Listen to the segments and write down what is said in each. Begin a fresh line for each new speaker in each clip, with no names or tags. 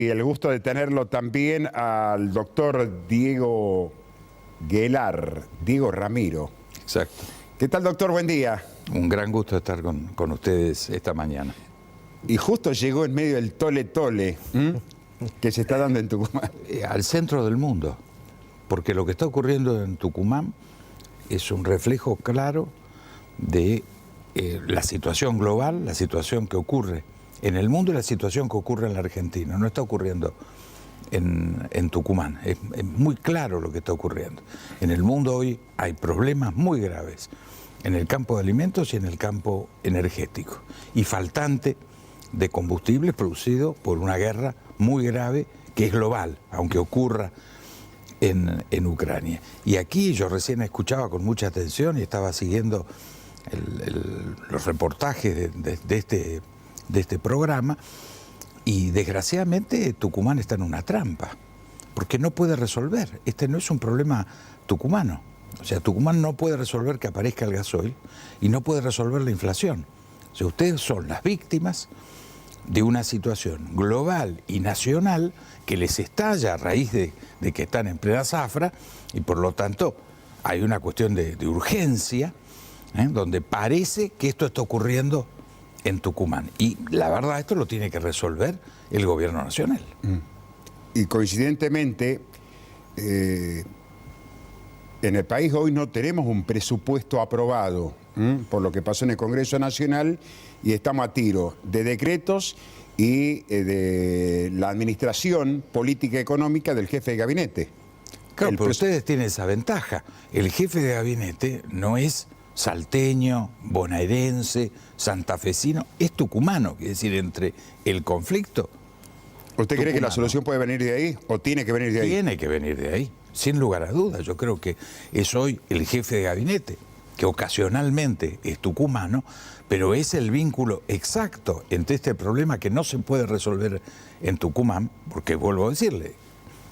Y el gusto de tenerlo también al doctor Diego Guelar, Diego Ramiro.
Exacto.
¿Qué tal, doctor? Buen día.
Un gran gusto estar con ustedes esta mañana.
Y justo llegó en medio del tole-tole que se está dando en Tucumán.
Al centro del mundo, porque lo que está ocurriendo en Tucumán es un reflejo claro de la situación global, la situación que ocurre en el mundo y la situación que ocurre en la Argentina. No está ocurriendo en Tucumán. Es muy claro lo que está ocurriendo. En el mundo hoy hay problemas muy graves en el campo de alimentos y en el campo energético. Y faltante de combustible producido por una guerra muy grave que es global, aunque ocurra en Ucrania. Y aquí yo recién escuchaba con mucha atención y estaba siguiendo los reportajes de este programa, y desgraciadamente Tucumán está en una trampa, porque no puede resolver. Este no es un problema tucumano. O sea, Tucumán no puede resolver que aparezca el gasoil y no puede resolver la inflación. O sea, ustedes son las víctimas de una situación global y nacional que les estalla a raíz de que están en plena zafra, y por lo tanto hay una cuestión de urgencia, donde parece que esto está ocurriendo en Tucumán. Y la verdad, esto lo tiene que resolver el gobierno nacional.
Y coincidentemente, en el país hoy no tenemos un presupuesto aprobado por lo que pasó en el Congreso Nacional, y estamos a tiro de decretos y de la administración política y económica del jefe de gabinete.
Claro, pero ustedes tienen esa ventaja. El jefe de gabinete no es salteño, bonaerense, santafesino, es tucumano. Es decir, entre el conflicto...
¿Usted cree que la solución puede venir de ahí o tiene que venir de ahí?
Tiene que venir de ahí, sin lugar a dudas. Yo creo que es hoy el jefe de gabinete, que ocasionalmente es tucumano, pero es el vínculo exacto entre este problema que no se puede resolver en Tucumán, porque vuelvo a decirle,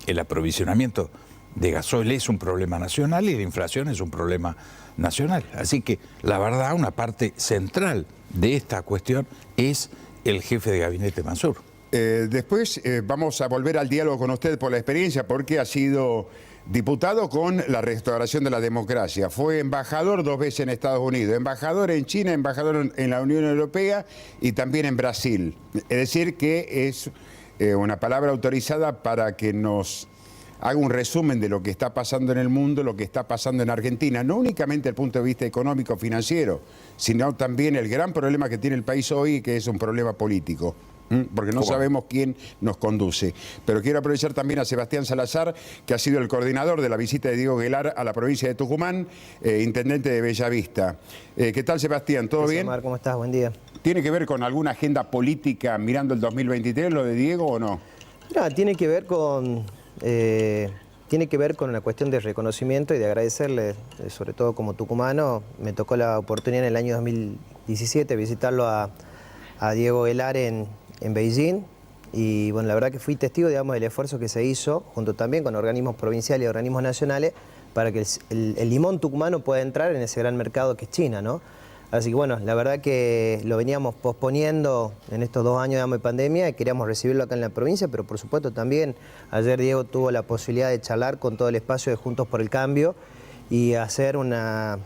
el aprovisionamiento de gasoil es un problema nacional y la inflación es un problema nacional. Así que la verdad, una parte central de esta cuestión es el jefe de gabinete Mansur.
Después vamos a volver al diálogo con usted por la experiencia, porque ha sido diputado con la restauración de la democracia. Fue embajador 2 veces en Estados Unidos, embajador en China, embajador en la Unión Europea y también en Brasil. Es decir, que es una palabra autorizada para que nos haga un resumen de lo que está pasando en el mundo, lo que está pasando en Argentina, no únicamente desde el punto de vista económico, financiero, sino también el gran problema que tiene el país hoy, que es un problema político, porque no sabemos quién nos conduce. Pero quiero aprovechar también a Sebastián Salazar, que ha sido el coordinador de la visita de Diego Guelar a la provincia de Tucumán, intendente de Bellavista. ¿Qué tal, Sebastián? ¿Todo bien?
Omar, ¿cómo estás? Buen día.
¿Tiene que ver con alguna agenda política mirando el 2023, lo de Diego, o no?
Mira, tiene que ver con la cuestión de reconocimiento y de agradecerle, sobre todo como tucumano. Me tocó la oportunidad en el año 2017 visitarlo a Diego Guelar en Beijing, y bueno, la verdad que fui testigo, digamos, del esfuerzo que se hizo, junto también con organismos provinciales y organismos nacionales, para que el limón tucumano pueda entrar en ese gran mercado que es China, ¿no? Así que bueno, la verdad que lo veníamos posponiendo en estos 2 años, digamos, de pandemia, y queríamos recibirlo acá en la provincia, pero por supuesto también ayer Diego tuvo la posibilidad de charlar con todo el espacio de Juntos por el Cambio y hacer una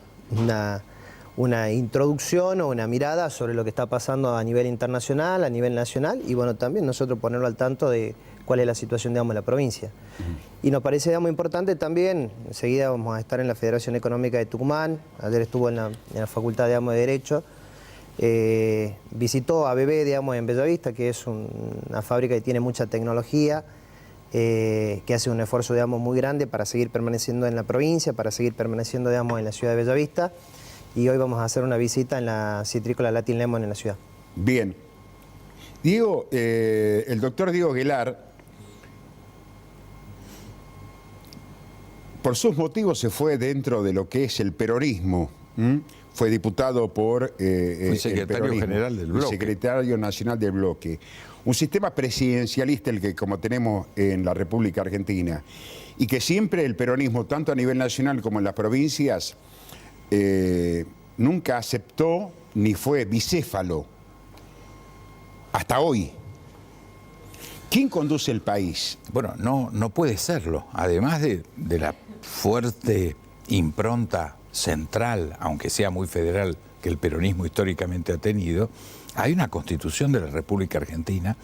introducción o una mirada sobre lo que está pasando a nivel internacional, a nivel nacional, y bueno, también nosotros ponerlo al tanto de cuál es la situación, digamos, de la provincia. Y nos parece, digamos, importante también, enseguida vamos a estar en la Federación Económica de Tucumán, ayer estuvo en la Facultad, digamos, de Derecho, visitó a ABB, digamos, en Bellavista, que es una fábrica que tiene mucha tecnología, que hace un esfuerzo, digamos, muy grande para seguir permaneciendo en la provincia, para seguir permaneciendo, digamos, en la ciudad de Bellavista. Y hoy vamos a hacer una visita en la citrícola Latin Lemon en la ciudad.
Bien. Diego, el doctor Diego Guelar, por sus motivos se fue dentro de lo que es el peronismo. Fue diputado por
Fue secretario general del bloque.
Secretario nacional del bloque. Un sistema presidencialista el que como tenemos en la República Argentina, y que siempre el peronismo, tanto a nivel nacional como en las provincias, nunca aceptó ni fue bicéfalo hasta hoy. ¿Quién conduce el país?
Bueno, no puede serlo. Además de la fuerte impronta central, aunque sea muy federal, que el peronismo históricamente ha tenido, hay una constitución de la República Argentina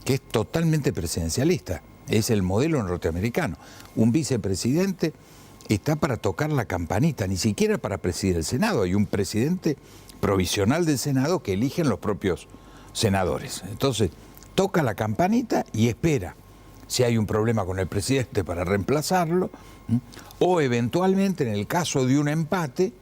que es totalmente presidencialista. Es el modelo norteamericano. Un vicepresidente está para tocar la campanita, ni siquiera para presidir el Senado. Hay un presidente provisional del Senado que eligen los propios senadores. Entonces, toca la campanita y espera si hay un problema con el presidente para reemplazarlo, o eventualmente, en el caso de un empate,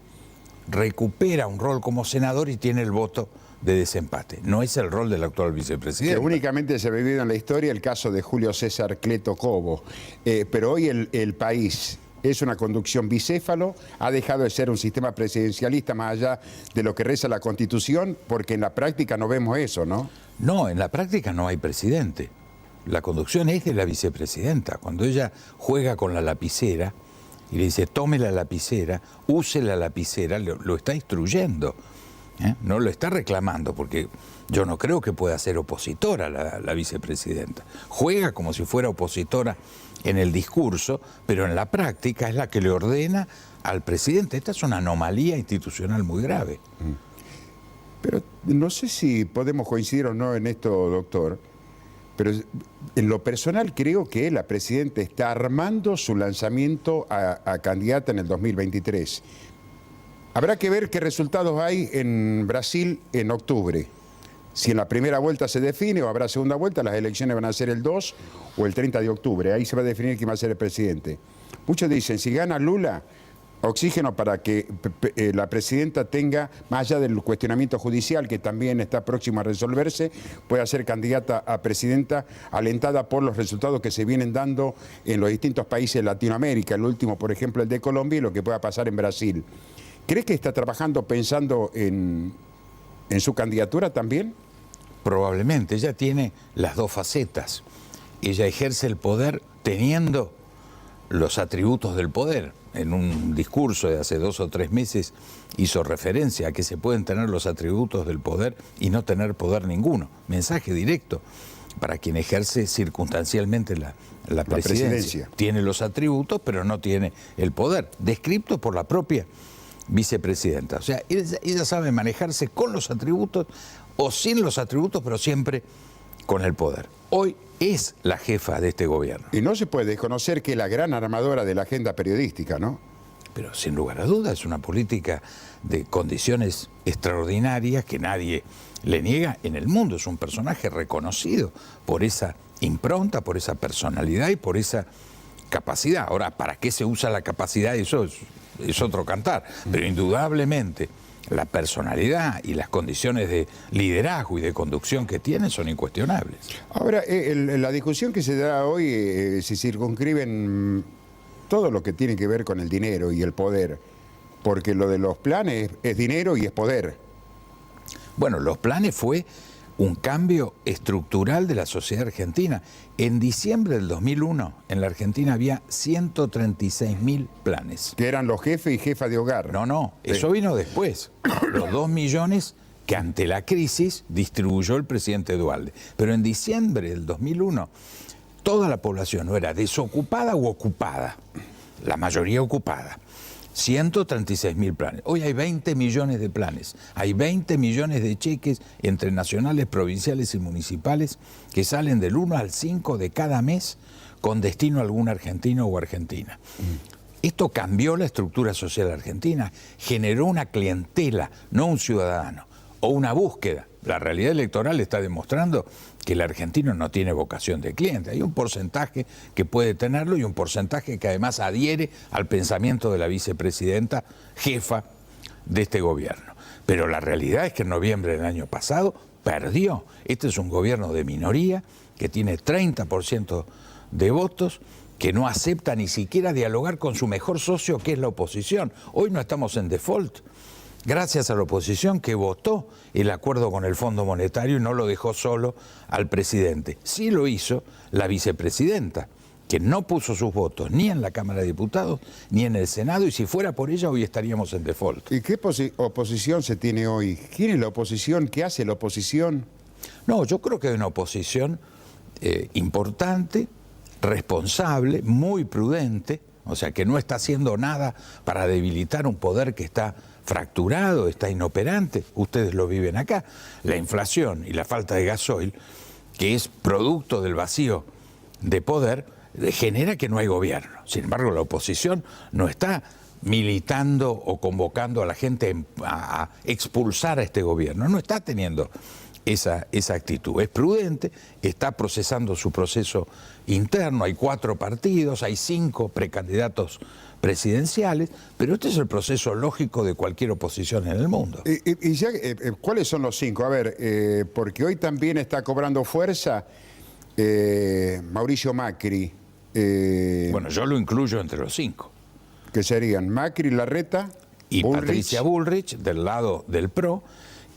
recupera un rol como senador y tiene el voto de desempate. No es el rol del actual vicepresidente.
Que únicamente se ha vivido en la historia el caso de Julio César Cleto Cobo. Pero hoy el país es una conducción bicéfalo, ha dejado de ser un sistema presidencialista más allá de lo que reza la Constitución, porque en la práctica no vemos eso, ¿no?
No, en la práctica no hay presidente. La conducción es de la vicepresidenta. Cuando ella juega con la lapicera y le dice, tome la lapicera, use la lapicera, lo está instruyendo. No lo está reclamando, porque yo no creo que pueda ser opositora la vicepresidenta. Juega como si fuera opositora en el discurso, pero en la práctica es la que le ordena al presidente. Esta es una anomalía institucional muy grave.
Pero no sé si podemos coincidir o no en esto, doctor, pero en lo personal creo que la presidenta está armando su lanzamiento a candidata en el 2023. Habrá que ver qué resultados hay en Brasil en octubre. Si en la primera vuelta se define o habrá segunda vuelta, las elecciones van a ser el 2 o el 30 de octubre. Ahí se va a definir quién va a ser el presidente. Muchos dicen, si gana Lula, oxígeno para que la presidenta tenga, más allá del cuestionamiento judicial que también está próximo a resolverse, pueda ser candidata a presidenta alentada por los resultados que se vienen dando en los distintos países de Latinoamérica. El último, por ejemplo, el de Colombia, y lo que pueda pasar en Brasil. ¿Cree que está trabajando pensando en su candidatura también?
Probablemente. Ella tiene las dos facetas. Ella ejerce el poder teniendo los atributos del poder. En un discurso de hace 2 o 3 meses hizo referencia a que se pueden tener los atributos del poder y no tener poder ninguno. Mensaje directo para quien ejerce circunstancialmente la presidencia. Tiene los atributos, pero no tiene el poder, descrito por la propia vicepresidenta. O sea, ella sabe manejarse con los atributos o sin los atributos, pero siempre con el poder. Hoy es la jefa de este gobierno.
Y no se puede desconocer que es la gran armadora de la agenda periodística, ¿no?
Pero sin lugar a dudas es una política de condiciones extraordinarias que nadie le niega en el mundo. Es un personaje reconocido por esa impronta, por esa personalidad y por esa capacidad. Ahora, ¿para qué se usa la capacidad? Eso es otro cantar. Pero indudablemente la personalidad y las condiciones de liderazgo y de conducción que tiene son incuestionables.
Ahora, la discusión que se da hoy se circunscribe en todo lo que tiene que ver con el dinero y el poder, porque lo de los planes es dinero y es poder.
Bueno, los planes fue un cambio estructural de la sociedad argentina. En diciembre del 2001, en la Argentina había 136.000 planes.
Que eran los jefes y jefas de hogar.
No, eso vino después. Los 2 millones que ante la crisis distribuyó el presidente Duhalde. Pero en diciembre del 2001, toda la población no era desocupada u ocupada, la mayoría ocupada. 136.000 planes. Hoy hay 20 millones de planes. Hay 20 millones de cheques entre nacionales, provinciales y municipales que salen del 1 al 5 de cada mes con destino a algún argentino o argentina. Esto cambió la estructura social argentina, generó una clientela, no un ciudadano, o una búsqueda. La realidad electoral está demostrando que el argentino no tiene vocación de cliente. Hay un porcentaje que puede tenerlo y un porcentaje que además adhiere al pensamiento de la vicepresidenta, jefa de este gobierno. Pero la realidad es que en noviembre del año pasado perdió. Este es un gobierno de minoría que tiene 30% de votos, que no acepta ni siquiera dialogar con su mejor socio, que es la oposición. Hoy no estamos en default. Gracias a la oposición que votó el acuerdo con el Fondo Monetario y no lo dejó solo al presidente. Sí lo hizo la vicepresidenta, que no puso sus votos ni en la Cámara de Diputados ni en el Senado, y si fuera por ella hoy estaríamos en default.
¿Y qué oposición se tiene hoy? ¿Quién es la oposición? ¿Qué hace la oposición?
No, yo creo que hay una oposición importante, responsable, muy prudente, o sea que no está haciendo nada para debilitar un poder que está fracturado, está inoperante. Ustedes lo viven acá. La inflación y la falta de gasoil, que es producto del vacío de poder, genera que no hay gobierno. Sin embargo, la oposición no está militando o convocando a la gente a expulsar a este gobierno, no está teniendo esa actitud. Es prudente, está procesando su proceso interno, hay 4 partidos, hay 5 precandidatos presidenciales, pero este es el proceso lógico de cualquier oposición en el mundo.
Y ya, ¿cuáles son los 5? A ver, porque hoy también está cobrando fuerza Mauricio Macri.
Bueno, yo lo incluyo entre los 5.
Que serían Macri, Larreta
y
Bullrich.
Patricia Bullrich, del lado del PRO,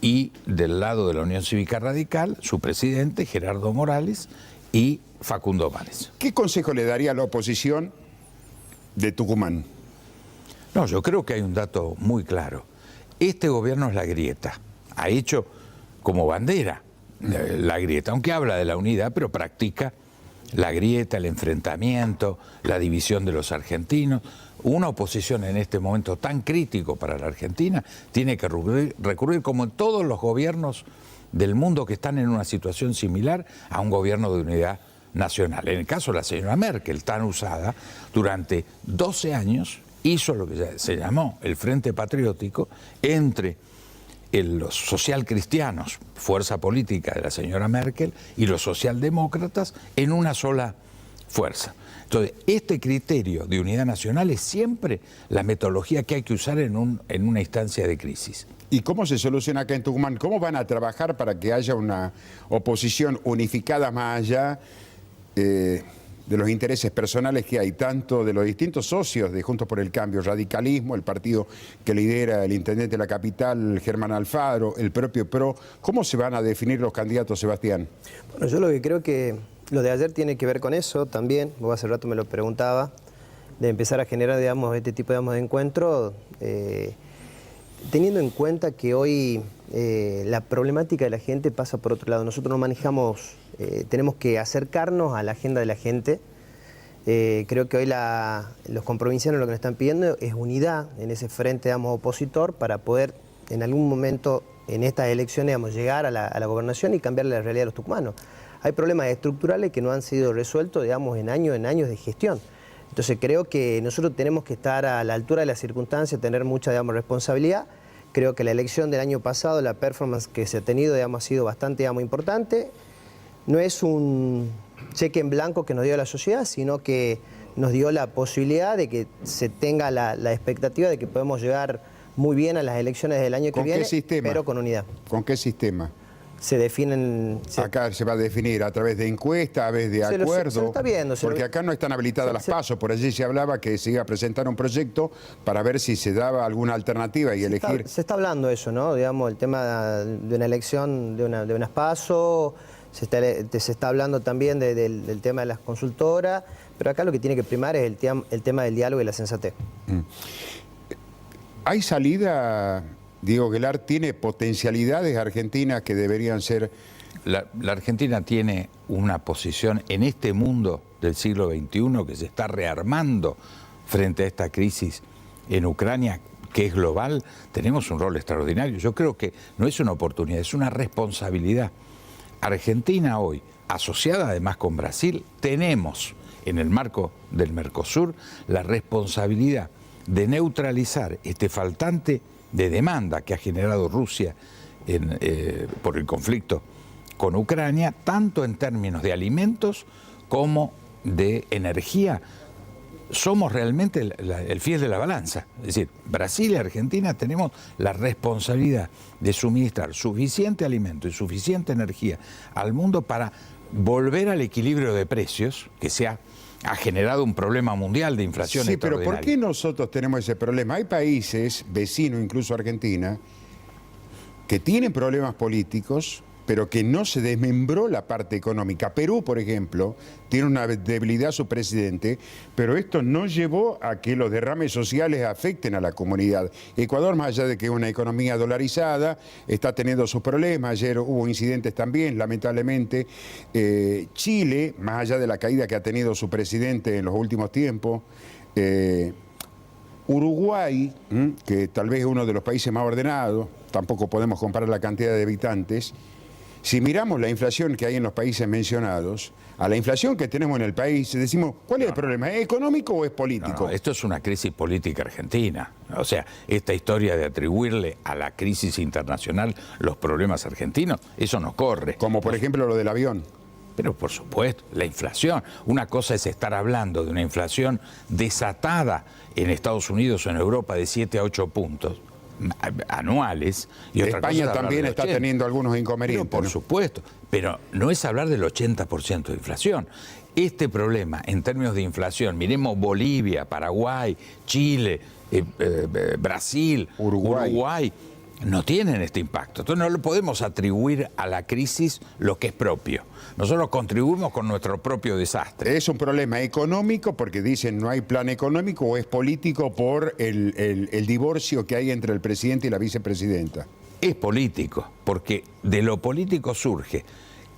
y del lado de la Unión Cívica Radical, su presidente, Gerardo Morales, y Facundo Manes.
¿Qué consejo le daría a la oposición de Tucumán?
No, yo creo que hay un dato muy claro. Este gobierno es la grieta. Ha hecho como bandera la grieta, aunque habla de la unidad, pero practica la grieta, el enfrentamiento, la división de los argentinos. Una oposición en este momento tan crítico para la Argentina tiene que recurrir, como en todos los gobiernos del mundo que están en una situación similar, a un gobierno de unidad nacional. En el caso de la señora Merkel, tan usada, durante 12 años hizo lo que se llamó el Frente Patriótico entre los socialcristianos, fuerza política de la señora Merkel, y los socialdemócratas en una sola fuerza. Entonces, este criterio de unidad nacional es siempre la metodología que hay que usar en una instancia de crisis.
¿Y cómo se soluciona acá en Tucumán? ¿Cómo van a trabajar para que haya una oposición unificada más allá de los intereses personales que hay, tanto de los distintos socios de Juntos por el Cambio, radicalismo, el partido que lidera el intendente de la capital, Germán Alfaro, el propio PRO? ¿Cómo se van a definir los candidatos, Sebastián?
Bueno, yo lo que creo que lo de ayer tiene que ver con eso también. Vos hace rato me lo preguntaba, de empezar a generar, digamos, este tipo de encuentros, teniendo en cuenta que hoy la problemática de la gente pasa por otro lado. Nosotros no manejamos, tenemos que acercarnos a la agenda de la gente. Creo que hoy los comprovincianos lo que nos están pidiendo es unidad en ese frente, digamos, opositor, para poder en algún momento en estas elecciones, digamos, llegar a la gobernación y cambiar la realidad de los tucumanos. Hay problemas estructurales que no han sido resueltos, digamos, en años de gestión. Entonces creo que nosotros tenemos que estar a la altura de las circunstancias, tener mucha, digamos, responsabilidad. Creo que la elección del año pasado, la performance que se ha tenido, digamos, ha sido bastante, digamos, importante. No es un cheque en blanco que nos dio la sociedad, sino que nos dio la posibilidad de que se tenga la expectativa de que podemos llegar muy bien a las elecciones del año que viene, pero con unidad.
¿Con qué sistema?
Se definen...
Acá se va a definir a través de encuestas, a través de acuerdos.
Se lo está viendo.
Porque acá no están habilitadas las PASO. Por allí se hablaba que se iba a presentar un proyecto para ver si se daba alguna alternativa y elegir.
Se está hablando eso, ¿no? Digamos, el tema de una elección, de unas PASO, se está hablando también del tema de las consultoras, pero acá lo que tiene que primar es el tema del diálogo y la sensatez.
¿Hay salida? Diego Aguilar, ¿tiene potencialidades Argentina que deberían ser?
La Argentina tiene una posición en este mundo del siglo XXI que se está rearmando frente a esta crisis en Ucrania, que es global. Tenemos un rol extraordinario. Yo creo que no es una oportunidad, es una responsabilidad. Argentina hoy, asociada además con Brasil, tenemos en el marco del Mercosur la responsabilidad de neutralizar este faltante de demanda que ha generado Rusia por el conflicto con Ucrania, tanto en términos de alimentos como de energía. Somos realmente el fiel de la balanza. Es decir, Brasil y Argentina tenemos la responsabilidad de suministrar suficiente alimento y suficiente energía al mundo para volver al equilibrio de precios que ha generado un problema mundial de inflación extraordinaria.
Sí, pero ¿por qué nosotros tenemos ese problema? Hay países, vecinos incluso Argentina, que tienen problemas políticos, pero que no se desmembró la parte económica. Perú, por ejemplo, tiene una debilidad su presidente, pero esto no llevó a que los derrames sociales afecten a la comunidad. Ecuador, más allá de que es una economía dolarizada, está teniendo sus problemas. Ayer hubo incidentes también, lamentablemente. Chile, más allá de la caída que ha tenido su presidente en los últimos tiempos, Uruguay, que tal vez es uno de los países más ordenados, tampoco podemos comparar la cantidad de habitantes. Si miramos la inflación que hay en los países mencionados, a la inflación que tenemos en el país, decimos, ¿cuál es el problema? ¿Es económico o es político?
No, esto es una crisis política argentina. O sea, esta historia de atribuirle a la crisis internacional los problemas argentinos, eso no corre.
Como por ejemplo lo del avión.
Pero por supuesto, la inflación. Una cosa es estar hablando de una inflación desatada en Estados Unidos o en Europa de 7 a 8 puntos anuales. Y otra
España
cosa
también está teniendo algunos inconvenientes.
Pero, por supuesto, pero no es hablar del 80% de inflación. Este problema, en términos de inflación, miremos Bolivia, Paraguay, Chile, Brasil, Uruguay, no tienen este impacto. Entonces no le podemos atribuir a la crisis lo que es propio. Nosotros contribuimos con nuestro propio desastre.
Es un problema económico porque dicen no hay plan económico, o es político por el divorcio que hay entre el presidente y la vicepresidenta.
Es político, porque de lo político surge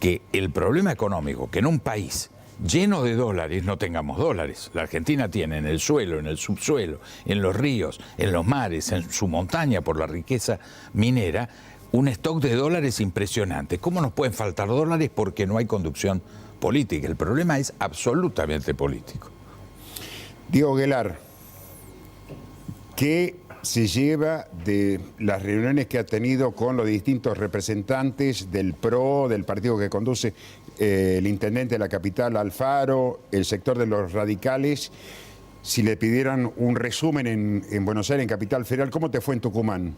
que el problema económico, que en un país lleno de dólares no tengamos dólares. La Argentina tiene en el suelo, en el subsuelo, en los ríos, en los mares, en su montaña por la riqueza minera, un stock de dólares impresionante. ¿Cómo nos pueden faltar dólares? Porque no hay conducción política. El problema es absolutamente político.
Diego Aguilar, ¿qué se lleva de las reuniones que ha tenido con los distintos representantes del PRO, del partido que conduce el intendente de la capital, Alfaro, el sector de los radicales? Si le pidieran un resumen en Buenos Aires, en Capital Federal, ¿cómo te fue en Tucumán?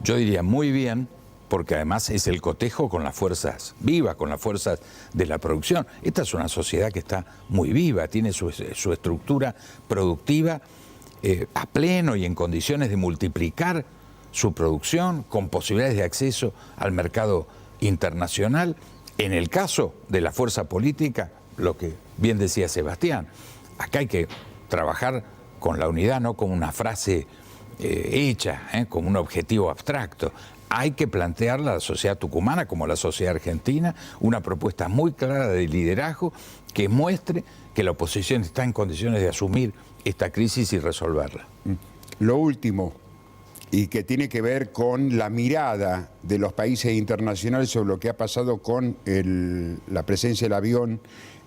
Yo diría muy bien, porque además es el cotejo con las fuerzas vivas, con las fuerzas de la producción. Esta es una sociedad que está muy viva, tiene su estructura productiva a pleno y en condiciones de multiplicar su producción con posibilidades de acceso al mercado internacional. En el caso de la fuerza política, lo que bien decía Sebastián, acá hay que trabajar con la unidad, no como una frase hecha, como un objetivo abstracto. Hay que plantearle a la sociedad tucumana, como a la sociedad argentina, una propuesta muy clara de liderazgo que muestre que la oposición está en condiciones de asumir esta crisis y resolverla.
Lo último, y que tiene que ver con la mirada de los países internacionales sobre lo que ha pasado con la presencia del avión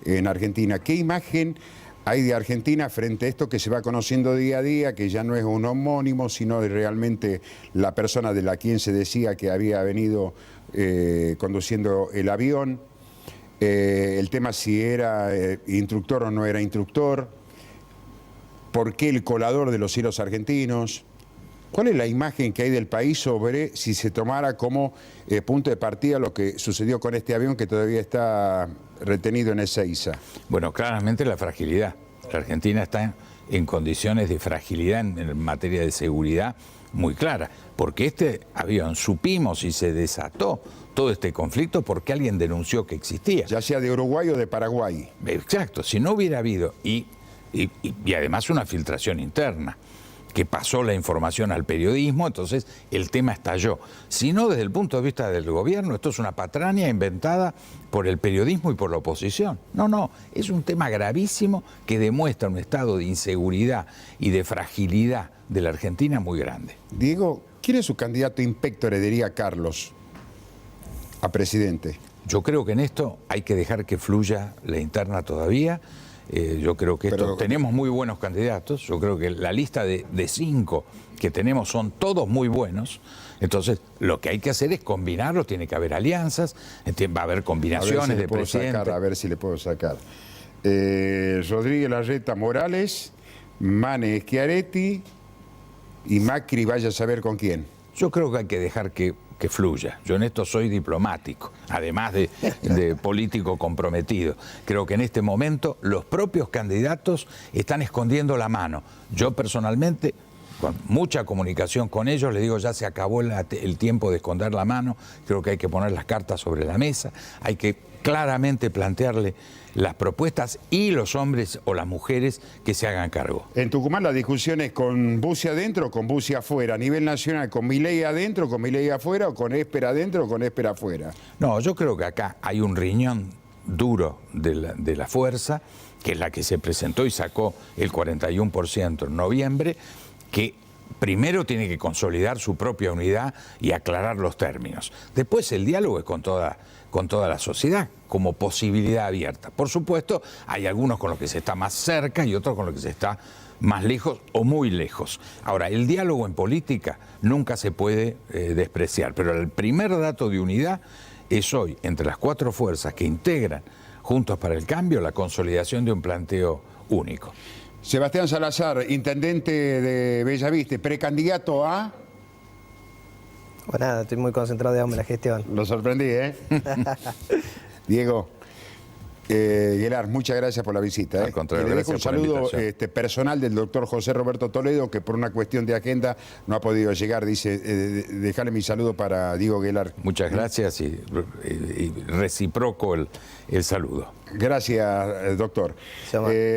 en Argentina. ¿Qué imagen hay de Argentina frente a esto que se va conociendo día a día, que ya no es un homónimo, sino de realmente la persona de la quien se decía que había venido conduciendo el avión? El tema si era instructor o no era instructor. ¿Por qué el colador de los cielos argentinos? ¿Cuál es la imagen que hay del país sobre si se tomara como punto de partida lo que sucedió con este avión que todavía está retenido en Ezeiza?
Bueno, claramente la fragilidad. La Argentina está en condiciones de fragilidad en materia de seguridad muy clara, porque este avión, supimos y se desató todo este conflicto porque alguien denunció que existía.
Ya sea de Uruguay o de Paraguay.
Exacto, si no hubiera habido, y además una filtración interna, que pasó la información al periodismo, entonces el tema estalló. Si no, desde el punto de vista del gobierno, esto es una patraña inventada por el periodismo y por la oposición. No, es un tema gravísimo que demuestra un estado de inseguridad y de fragilidad de la Argentina muy grande.
Diego, ¿quién es su candidato inspectore, diría Carlos, a presidente?
Yo creo que en esto hay que dejar que fluya la interna todavía. Yo creo que tenemos muy buenos candidatos. Yo creo que la lista de 5 que tenemos son todos muy buenos. Entonces, lo que hay que hacer es combinarlos, tiene que haber alianzas, va a haber combinaciones de presidentes.
A ver si le puedo sacar. Rodríguez Larreta Morales, Mane Schiaretti y Macri, vaya a saber con quién.
Yo creo que hay que dejar que fluya. Yo en esto soy diplomático, además de político comprometido. Creo que en este momento los propios candidatos están escondiendo la mano. Yo personalmente con mucha comunicación con ellos, les digo, ya se acabó el tiempo de esconder la mano, creo que hay que poner las cartas sobre la mesa, hay que claramente plantearle las propuestas y los hombres o las mujeres que se hagan cargo.
En Tucumán la discusión es con Bussi adentro o con Bussi afuera. A nivel nacional, con Milei adentro, con Milei afuera, o con Esper adentro o con Esper afuera.
No, yo creo que acá hay un riñón duro de la fuerza, que es la que se presentó y sacó el 41% en noviembre, que primero tiene que consolidar su propia unidad y aclarar los términos. Después el diálogo es con toda la sociedad, como posibilidad abierta. Por supuesto, hay algunos con los que se está más cerca y otros con los que se está más lejos o muy lejos. Ahora, el diálogo en política nunca se puede despreciar, pero el primer dato de unidad es hoy, entre las cuatro fuerzas que integran Juntos para el Cambio, la consolidación de un planteo único.
Sebastián Salazar, intendente de Bellavista, precandidato a...
Bueno, nada, estoy muy concentrado, digamos, en la gestión.
Lo sorprendí, ¿eh? Diego, Guelar, muchas gracias por la visita.
Al contrario,
y le dejo un
gracias por la
saludo
invitación.
personal del doctor José Roberto Toledo, que por una cuestión de agenda no ha podido llegar. Dice, dejarle mi saludo para Diego Guelar.
Muchas gracias y reciproco el saludo.
Gracias, doctor.
Se llama-